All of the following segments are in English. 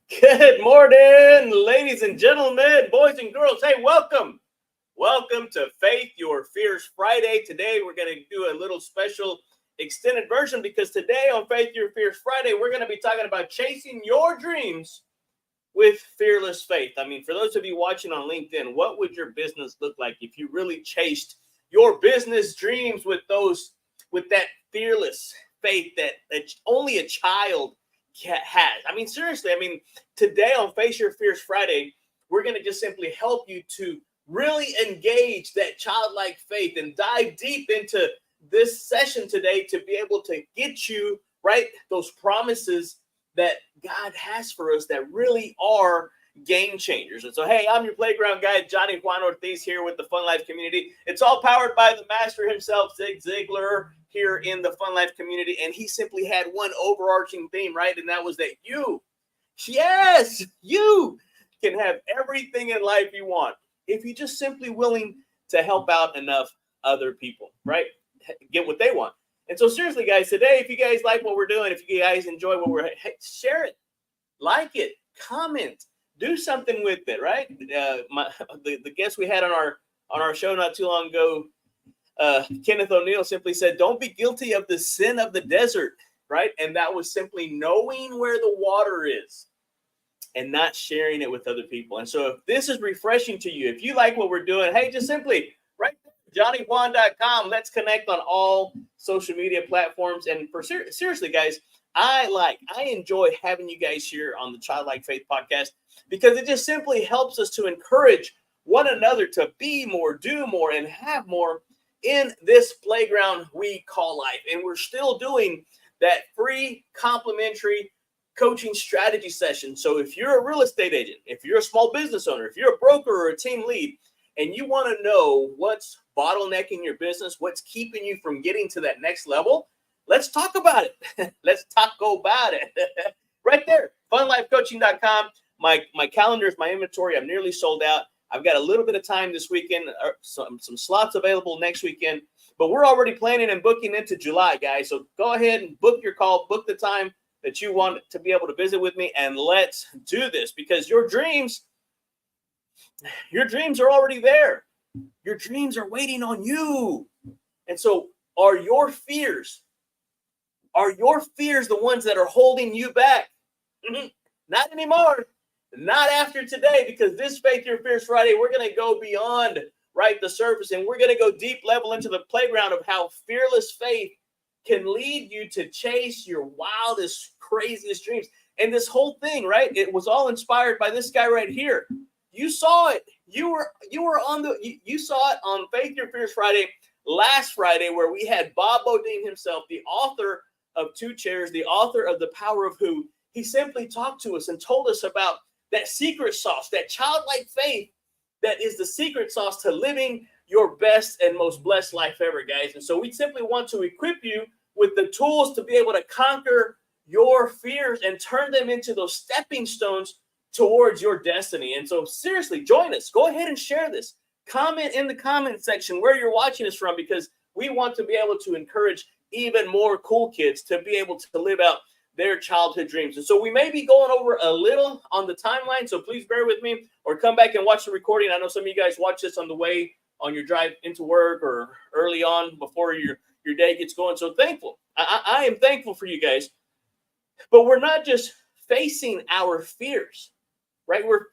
Good morning, ladies and gentlemen, boys and girls. Hey, welcome. Welcome to Faith Your Fears Friday. Today, we're going to do a little special extended version because today on Faith Your Fears Friday, we're going to be talking about chasing your dreams with fearless faith. I mean, for those of you watching on LinkedIn, what would your business look like if you really chased your business dreams with that fearless faith that only a child has? I mean, seriously, today on Face Your Fears Friday, we're going to just simply help you to really engage that childlike faith and dive deep into this session today to be able to get you, right, those promises that God has for us that really are game changers. And so, hey, I'm your playground guide, Johnny Juan Ortiz, here with the Fun Life community. It's all powered by the master himself, Zig Ziglar, here in the Fun Life community. And he simply had one overarching theme, right? And that was that you can have everything in life you want if you're just simply willing to help out enough other people, right? Get what they want. And so seriously, guys, today, if you guys like what we're doing, if you guys enjoy what share it, like it, comment, do something with it, right? The guest we had on our show not too long ago, Kenneth O'Neill, simply said, don't be guilty of the sin of the desert, right? And that was simply knowing where the water is and not sharing it with other people. And so if this is refreshing to you, if you like what we're doing, hey, just simply right there, johnnyjuan.com. Let's connect on all social media platforms. And for seriously, guys, I enjoy having you guys here on the Childlike Faith Podcast because it just simply helps us to encourage one another to be more, do more, and have more in this playground we call life. And we're still doing that free complimentary coaching strategy session. So if you're a real estate agent, if you're a small business owner, if you're a broker or a team lead, and you want to know what's bottlenecking your business, what's keeping you from getting to that next level, let's talk about it. Let's talk about it. Right there, funlifecoaching.com. My calendar is my inventory. I'm nearly sold out. I've got a little bit of time this weekend, some slots available next weekend, but we're already planning and booking into July, guys. So go ahead and book your call, book the time that you want to be able to visit with me, and let's do this because your dreams are already there. Your dreams are waiting on you. And so are your fears the ones that are holding you back? Not anymore. Not after today, because this Faith Your Fears Friday, we're going to go beyond, right, the surface, and we're going to go deep level into the playground of how fearless faith can lead you to chase your wildest, craziest dreams. And this whole thing, right, it was all inspired by this guy right here. You saw it. You saw it on Faith Your Fears Friday last Friday, where we had Bob Bodine himself, the author of Two Chairs, the author of The Power of Who. He simply talked to us and told us about that secret sauce, that childlike faith that is the secret sauce to living your best and most blessed life ever, guys. And so we simply want to equip you with the tools to be able to conquer your fears and turn them into those stepping stones towards your destiny. And so seriously, join us. Go ahead and share this. Comment in the comment section where you're watching us from, because we want to be able to encourage even more cool kids to be able to live out their childhood dreams. And so we may be going over a little on the timeline, so please bear with me or come back and watch the recording. I know some of you guys watch this on the way on your drive into work or early on before your day gets going. So thankful. I am thankful for you guys. But we're not just facing our fears, right? We're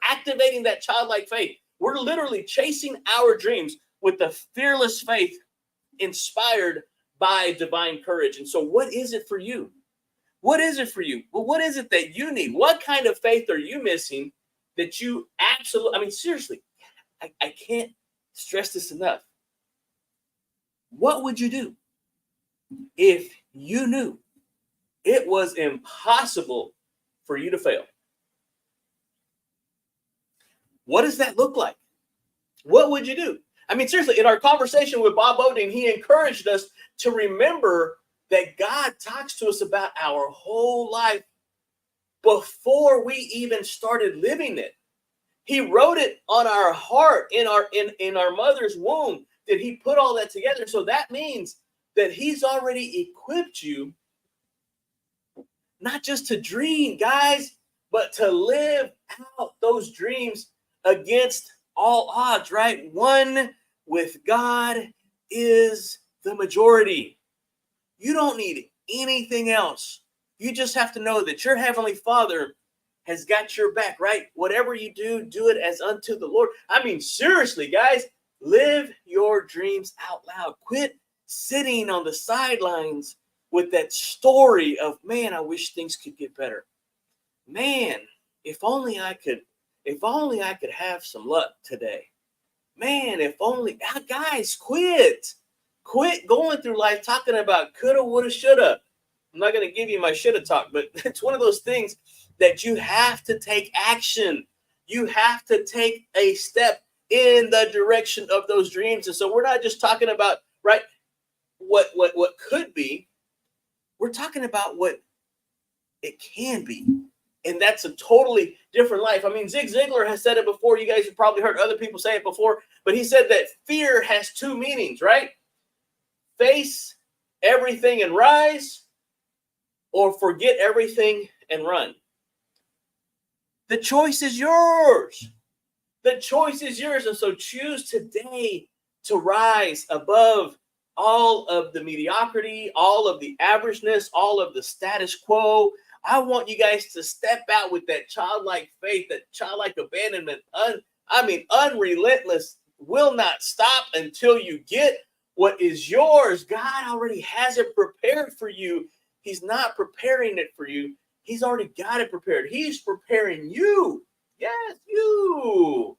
activating that childlike faith. We're literally chasing our dreams with the fearless faith inspired by divine courage. And so what is it for you? What is it for you? Well, what is it that you need? What kind of faith are you missing that you absolutely, seriously, I can't stress this enough. What would you do if you knew it was impossible for you to fail? What does that look like? What would you do? Seriously, in our conversation with Bob Bodine, he encouraged us to remember that God talks to us about our whole life before we even started living it. He wrote it on our heart, in our mother's womb, that he put all that together. So that means that he's already equipped you not just to dream, guys, but to live out those dreams against all odds, right? One with God is the majority. You don't need anything else. You just have to know that your Heavenly Father has got your back, right? Whatever you do, do it as unto the Lord. I mean, seriously, guys, live your dreams out loud. Quit sitting on the sidelines with that story of, man, I wish things could get better. Man, if only I could have some luck today. Man, if only, guys, quit going through life talking about coulda, woulda, shoulda. I'm not going to give you my shoulda talk, but it's one of those things that you have to take action. You have to take a step in the direction of those dreams. And so we're not just talking about, right, what could be. We're talking about what it can be. And that's a totally different life. I mean, Zig Ziglar has said it before. You guys have probably heard other people say it before. But he said that fear has two meanings, right? Face everything and rise, or forget everything and run. The choice is yours. The choice is yours. And so choose today to rise above all of the mediocrity, all of the averageness, all of the status quo. I want you guys to step out with that childlike faith, that childlike abandonment, unrelentless, will not stop until you get what is yours. God already has it prepared for you. He's not preparing it for you. He's already got it prepared. He's preparing you. Yes, you,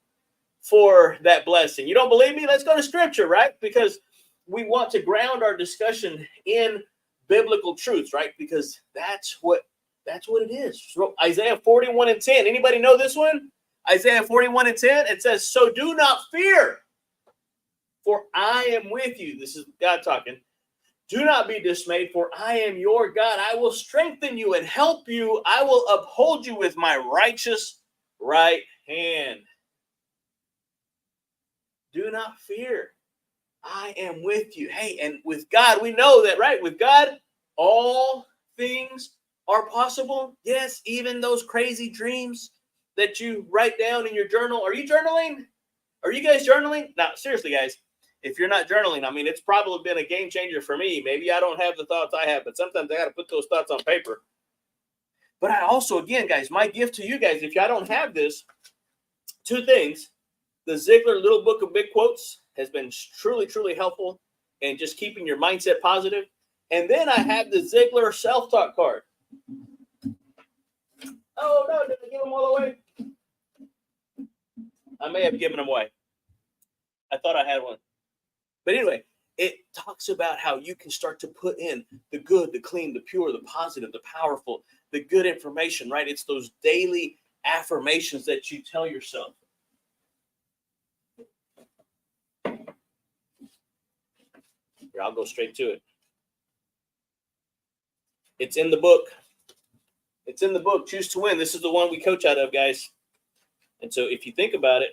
for that blessing. You don't believe me? Let's go to scripture, right? Because we want to ground our discussion in biblical truths, right? Because that's what it is. So Isaiah 41:10. Anybody know this one? Isaiah 41:10. It says, "So do not fear, for I am with you." This is God talking. "Do not be dismayed, for I am your God. I will strengthen you and help you. I will uphold you with my righteous right hand." Do not fear. I am with you. Hey, and with God, we know that, right? With God, all things are possible. Yes, even those crazy dreams that you write down in your journal. Are you journaling? Are you guys journaling? Now, seriously, guys, if you're not journaling, I mean, it's probably been a game changer for me. Maybe I don't have the thoughts I have, but sometimes I got to put those thoughts on paper. But I also, again, guys, my gift to you guys, if I don't have this, two things. The Ziglar Little Book of Big Quotes has been truly, truly helpful in just keeping your mindset positive. And then I have the Ziglar self-talk card. Oh, no, did I give them all away? I may have given them away. I thought I had one. But anyway, it talks about how you can start to put in the good, the clean, the pure, the positive, the powerful, the good information, right? It's those daily affirmations that you tell yourself. Here, I'll go straight to it. It's in the book. It's in the book, Choose to Win. This is the one we coach out of, guys. And so if you think about it,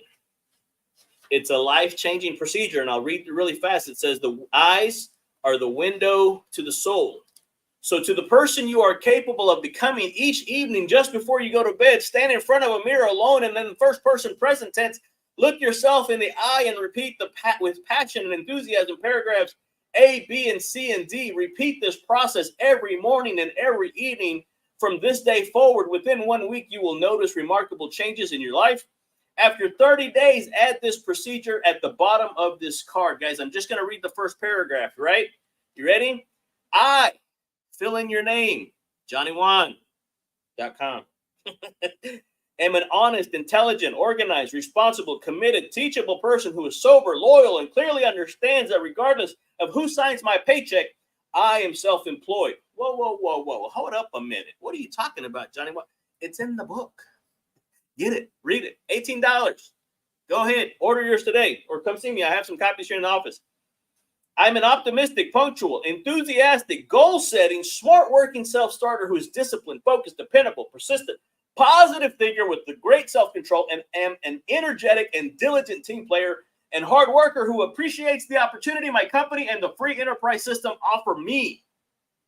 it's a life-changing procedure. And I'll read it really fast. It says the eyes are the window to the soul. So to the person you are capable of becoming each evening just before you go to bed, stand in front of a mirror alone, and then the first person present tense, look yourself in the eye and repeat with passion and enthusiasm paragraphs A, B, and C, and D. Repeat this process every morning and every evening. From this day forward, within 1 week, you will notice remarkable changes in your life. After 30 days, add this procedure at the bottom of this card. Guys, I'm just going to read the first paragraph, right? You ready? I, fill in your name, JohnnyWan.com. am an honest, intelligent, organized, responsible, committed, teachable person who is sober, loyal, and clearly understands that regardless of who signs my paycheck, I am self-employed. Whoa. Hold up a minute. What are you talking about, Johnny? What? It's in the book. Get it. Read it. $18. Go ahead. Order yours today or come see me. I have some copies here in the office. I'm an optimistic, punctual, enthusiastic, goal-setting, smart-working self-starter who is disciplined, focused, dependable, persistent, positive thinker with the great self-control, and am an energetic and diligent team player and hard worker who appreciates the opportunity my company and the free enterprise system offer me.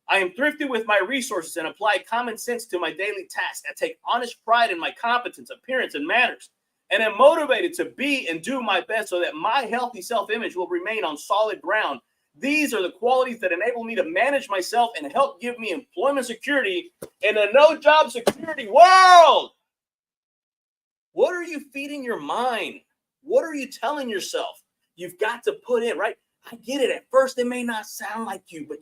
I am thrifty with my resources and apply common sense to my daily tasks. I take honest pride in my competence, appearance, and manners, and am motivated to be and do my best so that my healthy self-image will remain on solid ground. These are the qualities that enable me to manage myself and help give me employment security in a no-job security world. What are you feeding your mind? What are you telling yourself? You've got to put in, right? I get it. At first, it may not sound like you, but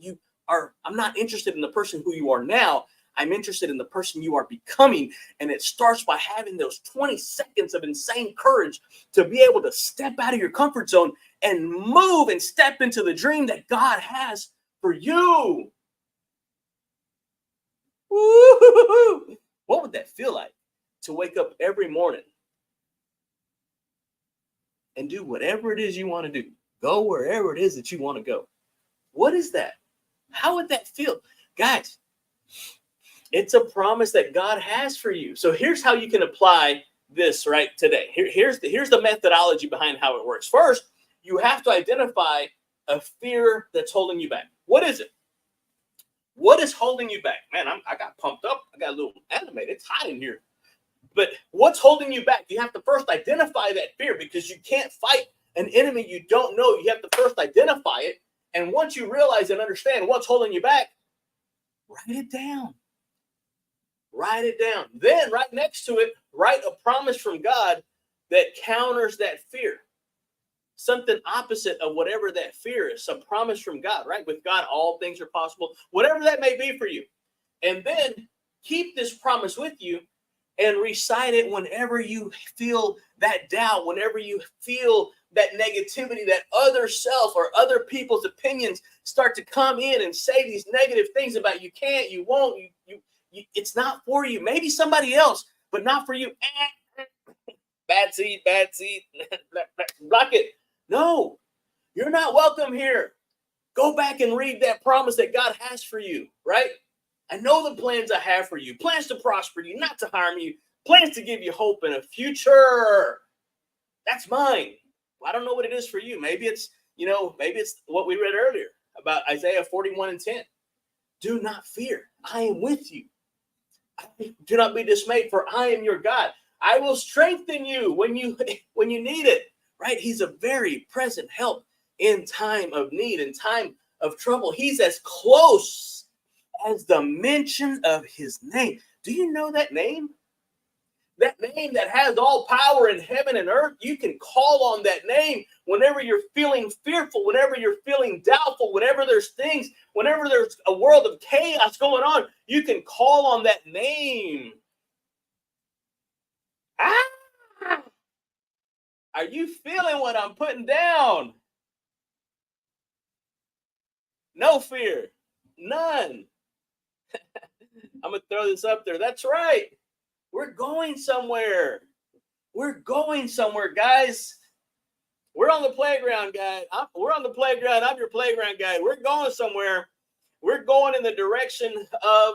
I'm not interested in the person who you are now. I'm interested in the person you are becoming. And it starts by having those 20 seconds of insane courage to be able to step out of your comfort zone and move and step into the dream that God has for you. Woo-hoo-hoo-hoo. What would that feel like to wake up every morning and do whatever it is you want to do? Go wherever it is that you want to go. What is that? How would that feel? Guys, it's a promise that God has for you. So here's how you can apply this right today. Here's the methodology behind how it works. First, you have to identify a fear that's holding you back. What is it? What is holding you back? Man, I got pumped up. I got a little animated. It's hot in here. But what's holding you back? You have to first identify that fear, because you can't fight an enemy you don't know. You have to first identify it. And once you realize and understand what's holding you back, write it down. Write it down. Then right next to it, write a promise from God that counters that fear. Something opposite of whatever that fear is. Some promise from God, right? With God, all things are possible. Whatever that may be for you. And then keep this promise with you and recite it whenever you feel that doubt, whenever you feel that negativity, that other self or other people's opinions start to come in and say these negative things about you can't, you won't, you it's not for you. Maybe somebody else, but not for you. Bad seed, block it. No, you're not welcome here. Go back and read that promise that God has for you, right? I know the plans I have for you. Plans to prosper you, not to harm you. Plans to give you hope and a future. That's mine. I don't know what it is for you. Maybe it's what we read earlier about Isaiah 41:10. Do not fear. I am with you. Do not be dismayed, for I am your God. I will strengthen you when you need it. Right? He's a very present help in time of need, in time of trouble. He's as close as the mention of his name. Do you know that name? That name that has all power in heaven and earth. You can call on that name whenever you're feeling fearful, whenever you're feeling doubtful, whenever there's things, whenever there's a world of chaos going on, you can call on that name. Are you feeling what I'm putting down? No fear. None. I'm going to throw this up there. That's right. We're going somewhere. We're going somewhere, guys. We're on the playground, guys. We're on the playground. I'm your playground guy. We're going somewhere. We're going in the direction of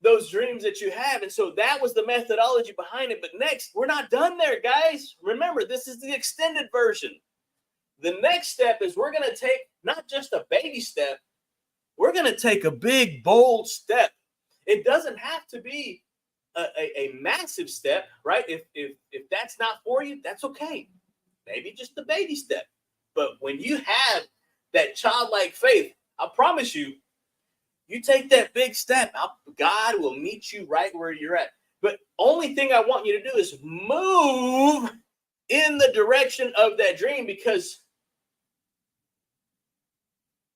those dreams that you have. And so that was the methodology behind it. But next, we're not done there, guys. Remember, this is the extended version. The next step is we're going to take not just a baby step. We're going to take a big, bold step. It doesn't have to be a massive step, right? If that's not for you, that's okay. Maybe just a baby step. But when you have that childlike faith, I promise you, you take that big step, God will meet you right where you're at. But only thing I want you to do is move in the direction of that dream, because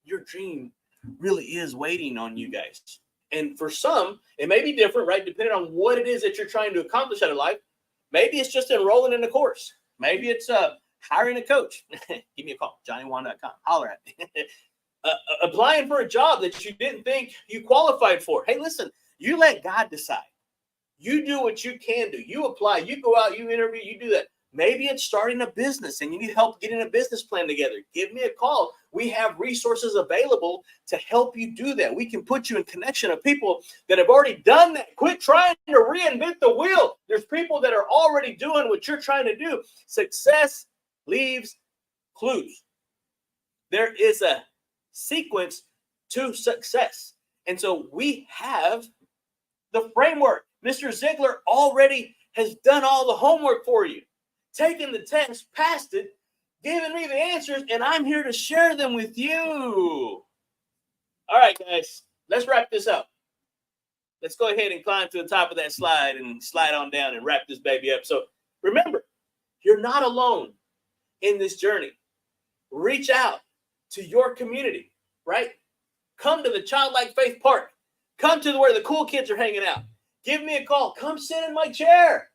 your dream really is waiting on you guys. And for some, it may be different, right? Depending on what it is that you're trying to accomplish out of life. Maybe it's just enrolling in a course. Maybe it's hiring a coach. Give me a call, johnnywan.com. Holler at me. Applying for a job that you didn't think you qualified for. Hey, listen, you let God decide. You do what you can do. You apply, you go out, you interview, you do that. Maybe it's starting a business and you need help getting a business plan together. Give me a call. We have resources available to help you do that. We can put you in connection of people that have already done that. Quit trying to reinvent the wheel. There's people that are already doing what you're trying to do. Success leaves clues. There is a sequence to success. And so we have the framework. Mr. Ziegler already has done all the homework for you, taken the test, passed it, given me the answers, and I'm here to share them with you. All right, guys, let's wrap this up. Let's go ahead and climb to the top of that slide and slide on down and wrap this baby up. So remember, you're not alone in this journey. Reach out to your community, right? Come to the Childlike Faith Park. Come to where the cool kids are hanging out. Give me a call. Come sit in my chair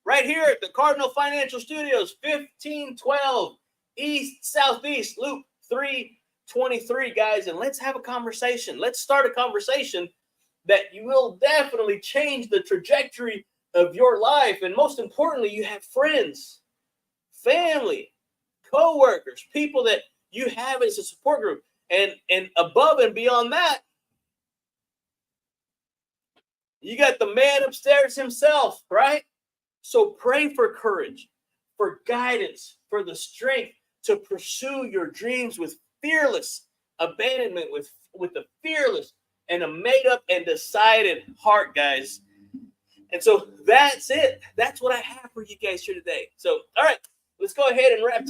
right here at the Cardinal Financial Studios, 1512 East Southeast Loop 323, guys, and let's have a conversation. Let's start a conversation that you will definitely change the trajectory of your life. And most importantly, you have friends, family, co-workers, people that you have as a support group. And above and beyond that, you got the man upstairs himself, right? So pray for courage, for guidance, for the strength to pursue your dreams with fearless abandonment, with a fearless and a made-up and decided heart, guys. And so that's it. That's what I have for you guys here today. So, all right, let's go ahead and wrap.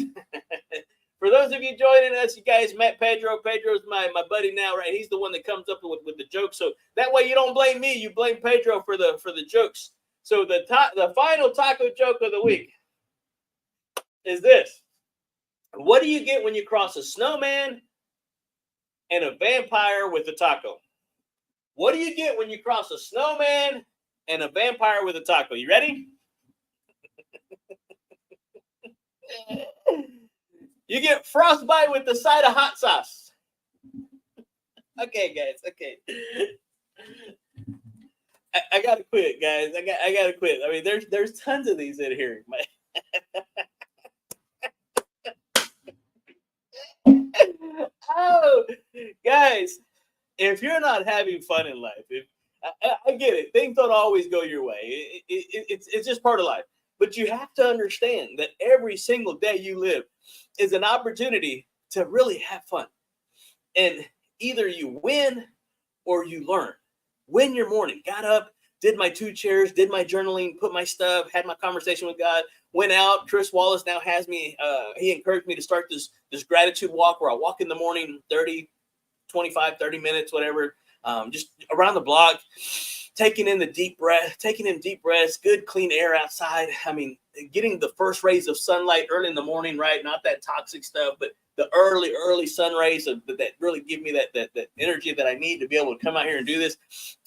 For those of you joining us, you guys met Pedro. Pedro's my buddy now, right? He's the one that comes up with the jokes. So that way you don't blame me. You blame Pedro for the jokes. So the final taco joke of the week is this. What do you get when you cross a snowman and a vampire with a taco? What do you get when you cross a snowman and a vampire with a taco? You ready? You get frostbite with the side of hot sauce. Okay, guys. Okay. I gotta quit, guys. I gotta quit. I mean, there's tons of these in here. Oh, guys, if you're not having fun in life, I get it. Things don't always go your way. It's just part of life. But you have to understand that every single day you live is an opportunity to really have fun. And either you win or you learn. Win your morning. Got up, did my 2 chairs, did my journaling, put my stuff, had my conversation with God, went out. Chris Wallace now has me, he encouraged me to start this gratitude walk where I walk in the morning 25, 30 minutes, whatever, just around the block, taking in deep breaths, good clean air outside. I mean, getting the first rays of sunlight early in the morning, right? Not that toxic stuff, but the early sun rays that really give me that energy that I need to be able to come out here and do this.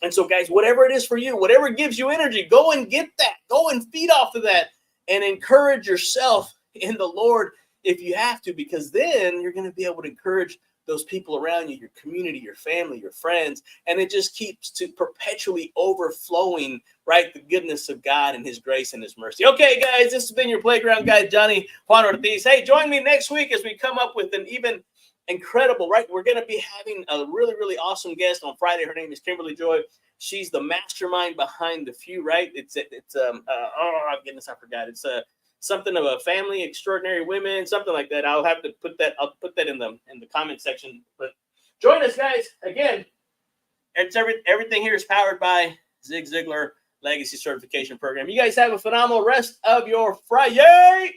And so, guys, whatever it is for you, whatever gives you energy, go and get that. Go and feed off of that and encourage yourself in the Lord if you have to, because then you're going to be able to encourage those people around you, your community, your family, your friends, and it just keeps to perpetually overflowing, right? The goodness of God and his grace and his mercy. Okay, guys, this has been your playground guide, Johnny Juan Ortiz. Hey, join me next week as we come up with an even incredible, right? We're going to be having a really, really awesome guest on Friday. Her name is Kimberly Joy. She's the mastermind behind The Few, right? Goodness, I forgot. It's something of a family, extraordinary women, something like that. I'll put that in the comment section. But join us, guys. Again, everything here is powered by Zig Ziglar Legacy Certification Program. You guys have a phenomenal rest of your Friday.